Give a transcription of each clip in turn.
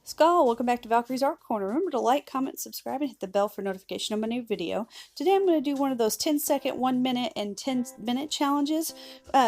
Skull, welcome back to Valkyrie's Art Corner. Remember to like, comment, subscribe, and hit the bell for notification of my new video. Today I'm going to do one of those 10-second, 1 minute, and 10-minute challenges,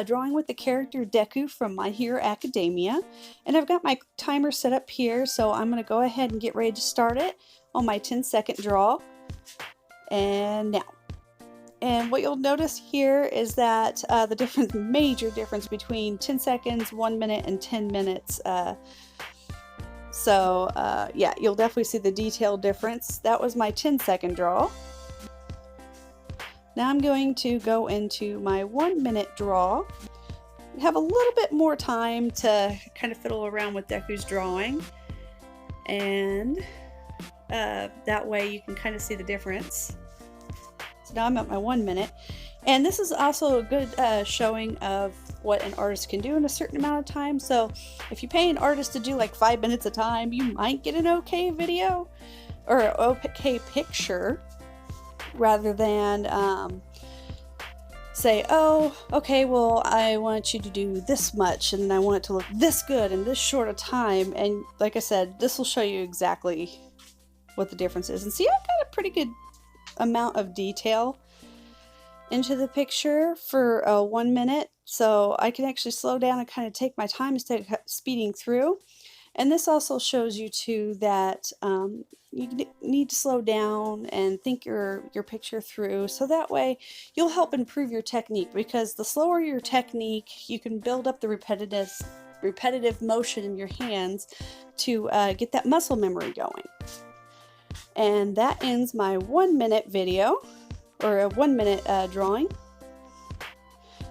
drawing with the character Deku from My Hero Academia. And I've got my timer set up here, so I'm going to go ahead and get ready to start it on my 10-second draw. And now. And what you'll notice here is that the major difference between 10 seconds, 1 minute, and 10 minutes. Yeah, you'll definitely see the detailed difference. That was my 10-second draw. Now I'm going to go into my 1 minute draw. Have a little bit more time to kind of fiddle around with Deku's drawing. And that way you can kind of see the difference. So now I'm at my 1 minute. And this is also a good showing of what an artist can do in a certain amount of time. So if you pay an artist to do like 5 minutes a time, you might get an okay video or an okay picture, rather than say, oh, okay, well, I want you to do this much and I want it to look this good in this short a time. And like I said, this will show you exactly what the difference is. And see, I've got a pretty good amount of detail into the picture for 1 minute, so I can actually slow down and kind of take my time instead of speeding through. And this also shows you too that you need to slow down and think your picture through, so that way you'll help improve your technique, because the slower your technique, you can build up the repetitive motion in your hands to get that muscle memory going. And that ends my 1 minute video, or a 1 minute drawing.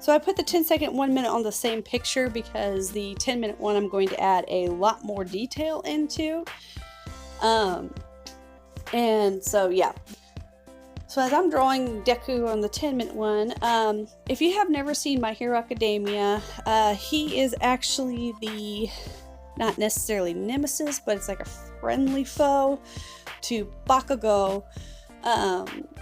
So I put the 10-second 1 minute on the same picture because the 10-minute one I'm going to add a lot more detail into. And so yeah. So as I'm drawing Deku on the 10-minute one, if you have never seen My Hero Academia, he is actually the, not necessarily nemesis, but it's like a friendly foe to Bakugo,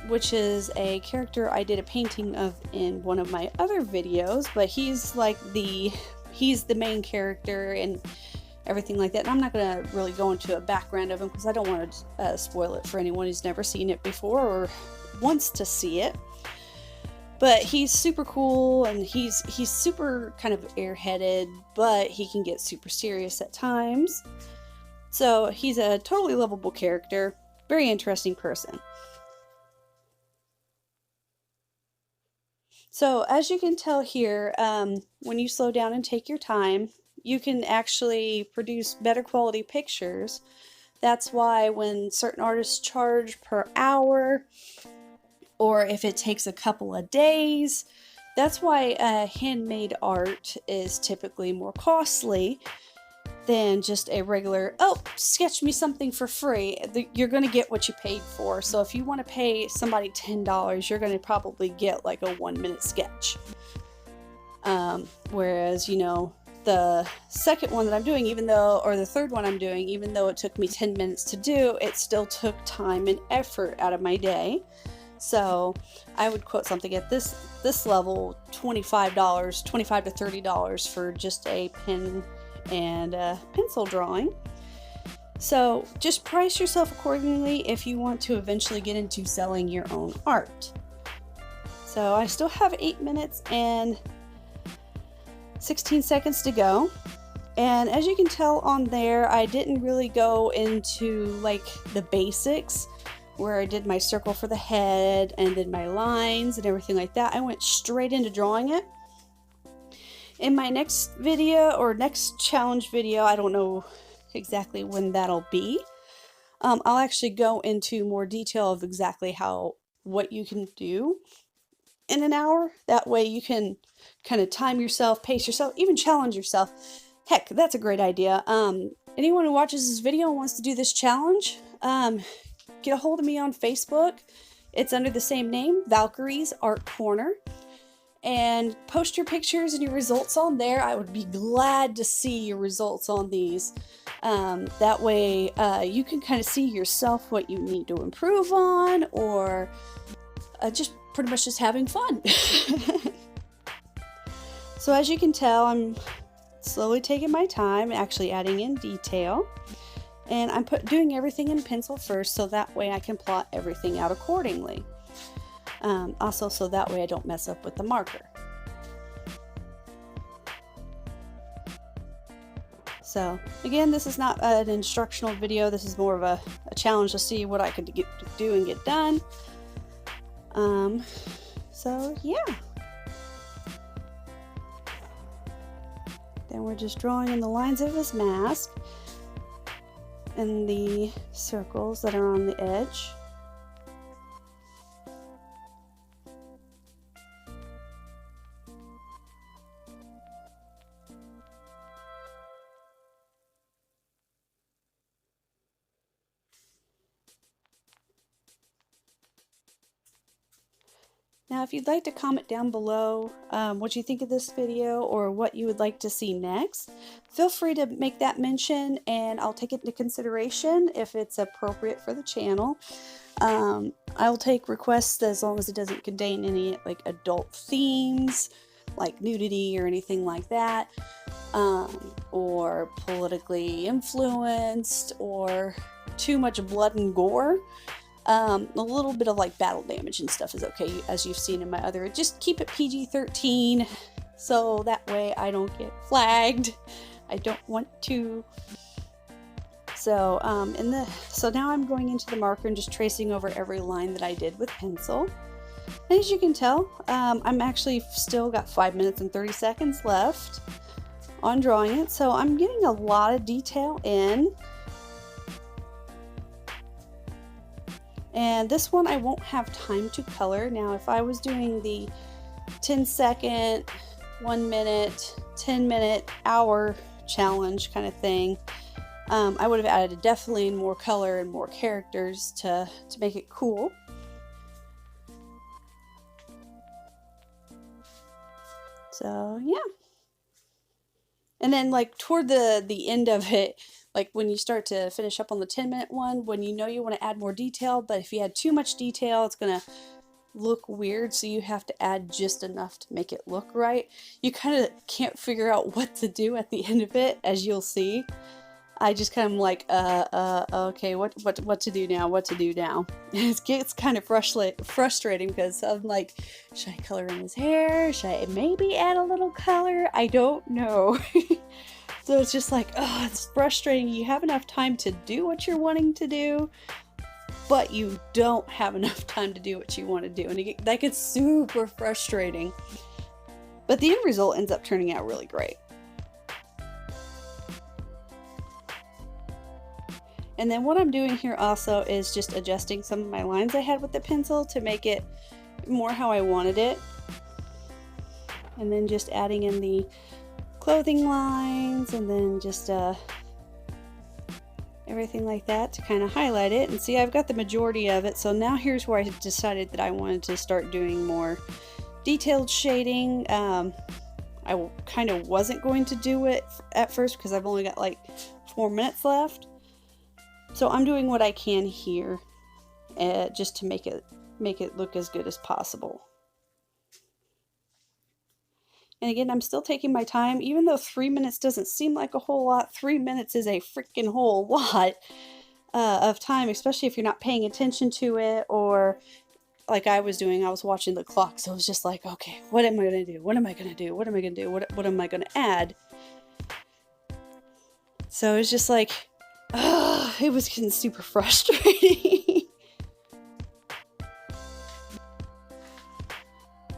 which is a character I did a painting of in one of my other videos, but he's the main character and everything like that. And I'm not going to really go into a background of him because I don't want to spoil it for anyone who's never seen it before or wants to see it. But he's super cool, and he's super kind of airheaded, but he can get super serious at times. So he's a totally lovable character, very interesting person. So as you can tell here, when you slow down and take your time, you can actually produce better quality pictures. That's why when certain artists charge per hour, or if it takes a couple of days, that's why handmade art is typically more costly than just a regular, oh, sketch me something for free. You're going to get what you paid for. So if you want to pay somebody $10, you're going to probably get like a 1 minute sketch. Whereas, you know, the second one that I'm doing, or the third one I'm doing, even though it took me 10 minutes to do, it still took time and effort out of my day. So I would quote something at this level, $25 to $30 for just a pen and pencil drawing. So just price yourself accordingly if you want to eventually get into selling your own art. So I still have 8 minutes and 16 seconds to go. And as you can tell on there, I didn't really go into like the basics where I did my circle for the head and did my lines and everything like that. I went straight into drawing it. In my next video, or next challenge video, I don't know exactly when that'll be, I'll actually go into more detail of exactly what you can do in an hour. That way you can kind of time yourself, pace yourself, even challenge yourself. Heck, that's a great idea. Anyone who watches this video and wants to do this challenge, get a hold of me on Facebook. It's under the same name, Valkyrie's Art Corner. And post your pictures and your results on there. I would be glad to see your results on these. That way you can kind of see yourself what you need to improve on, or just pretty much just having fun. So as you can tell, I'm slowly taking my time, actually adding in detail. And I'm doing everything in pencil first, so that way I can plot everything out accordingly. Also, so that way I don't mess up with the marker. So again, this is not an instructional video. This is more of a challenge to see what I could do and get done. So yeah. Then we're just drawing in the lines of his mask and the circles that are on the edge. Now, if you'd like to comment down below what you think of this video or what you would like to see next, feel free to make that mention and I'll take it into consideration if it's appropriate for the channel. I'll take requests as long as it doesn't contain any like adult themes, like nudity or anything like that, or politically influenced or too much blood and gore. A little bit of like battle damage and stuff is okay, as you've seen in my other. Just keep it PG-13 so that way I don't get flagged. I don't want to. So so now I'm going into the marker and just tracing over every line that I did with pencil. And as you can tell, I'm actually still got 5 minutes and 30 seconds left on drawing it, so I'm getting a lot of detail in. And this one I won't have time to color. Now, if I was doing the 10-second, 1 minute, 10-minute, hour challenge kind of thing, I would have added definitely more color and more characters to make it cool. So yeah. And then like toward the end of it, like when you start to finish up on the 10-minute one, when you know you want to add more detail, but if you add too much detail, it's going to look weird, so you have to add just enough to make it look right. You kind of can't figure out what to do at the end of it, as you'll see. I just kind of like, okay, what to do now, what to do now. It gets kind of frustrating because I'm like, should I color in his hair? Should I maybe add a little color? I don't know. So it's just like, oh, it's frustrating. You have enough time to do what you're wanting to do, but you don't have enough time to do what you want to do. And that gets super frustrating. But the end result ends up turning out really great. And then what I'm doing here also is just adjusting some of my lines I had with the pencil to make it more how I wanted it. And then just adding in the clothing lines and then just everything like that to kind of highlight it. And see, I've got the majority of it, so now here's where I decided that I wanted to start doing more detailed shading. I kind of wasn't going to do it at first because I've only got like 4 minutes left, so I'm doing what I can here just to make it look as good as possible. And again, I'm still taking my time, even though 3 minutes doesn't seem like a whole lot. 3 minutes is a freaking whole lot of time, especially if you're not paying attention to it, or like I was doing, I was watching the clock. So it was just like, okay, what am I going to do? What am I going to do? What am I going to do? What am I going to add? So it's just like, it was getting super frustrating.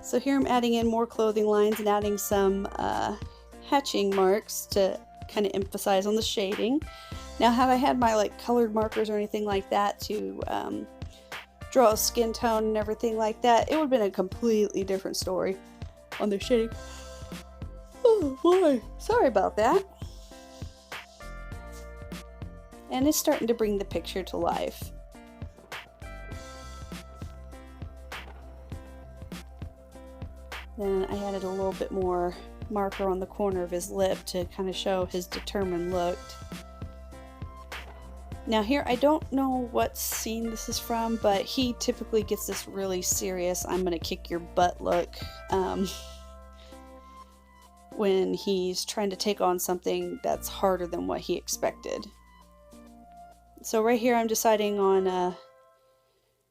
So here I'm adding in more clothing lines and adding some hatching marks to kind of emphasize on the shading. Now, had I had my like colored markers or anything like that to draw a skin tone and everything like that, it would have been a completely different story on the shading. Oh boy, sorry about that. And it's starting to bring the picture to life. Then I added a little bit more marker on the corner of his lip to kind of show his determined look. Now here, I don't know what scene this is from, but he typically gets this really serious, I'm gonna kick your butt look when he's trying to take on something that's harder than what he expected. So right here I'm deciding on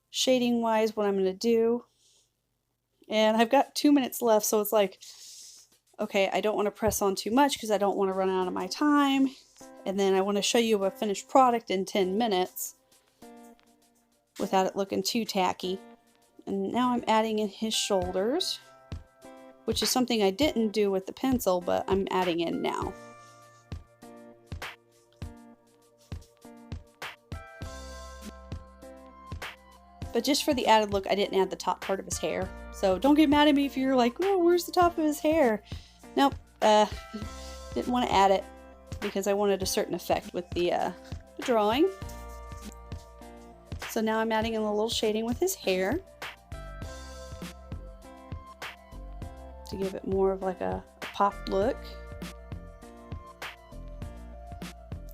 shading wise what I'm going to do. And I've got 2 minutes left, so it's like, okay, I don't want to press on too much because I don't want to run out of my time. And then I want to show you a finished product in 10 minutes without it looking too tacky. And now I'm adding in his shoulders, which is something I didn't do with the pencil, but I'm adding in now. But just for the added look, I didn't add the top part of his hair. So don't get mad at me if you're like, oh, where's the top of his hair? Nope, didn't want to add it because I wanted a certain effect with the drawing. So now I'm adding in a little shading with his hair to give it more of like a pop look.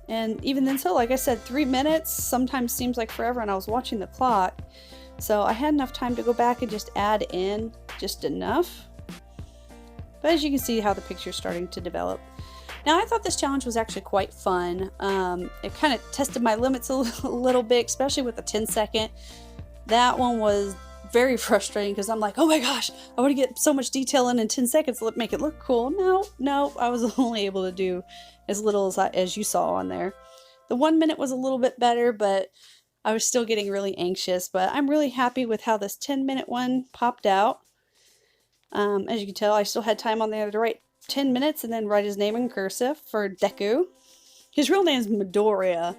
And even then, so like I said, 3 minutes sometimes seems like forever, and I was watching the clock. So I had enough time to go back and just add in just enough. But as you can see how the picture's starting to develop. Now I thought this challenge was actually quite fun. It kind of tested my limits a little bit, especially with the 10-second. That one was very frustrating because I'm like, oh my gosh, I want to get so much detail in 10 seconds to make it look cool. No, I was only able to do as little as you saw on there. The 1 minute was a little bit better, but I was still getting really anxious. But I'm really happy with how this 10-minute one popped out. As you can tell, I still had time on there to write 10 minutes and then write his name in cursive for Deku. His real name is Midoriya,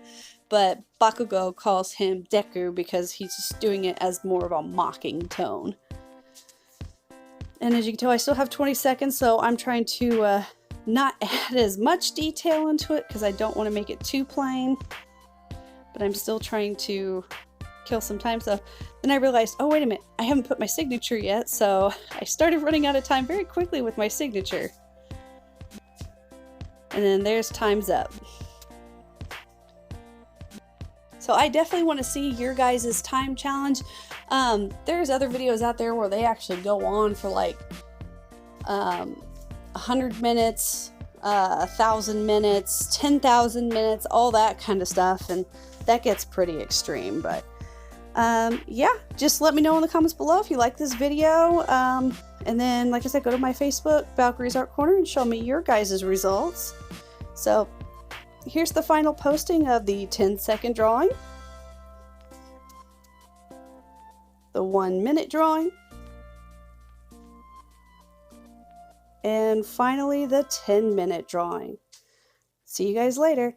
but Bakugo calls him Deku because he's just doing it as more of a mocking tone. And as you can tell, I still have 20 seconds, so I'm trying to not add as much detail into it because I don't want to make it too plain. But I'm still trying to kill some time. So then I realized, oh wait a minute, I haven't put my signature yet, so I started running out of time very quickly with my signature. And then there's time's up. So I definitely want to see your guys' time challenge. There's other videos out there where they actually go on for like 100 minutes, 1,000 minutes, 10,000 minutes, all that kind of stuff, and that gets pretty extreme. But yeah, just let me know in the comments below if you like this video. And then, like I said, go to my Facebook, Valkyrie's Art Corner, and show me your guys' results. So here's the final posting of the 10-second drawing, the 1-minute drawing, and finally the 10-minute drawing. See you guys later.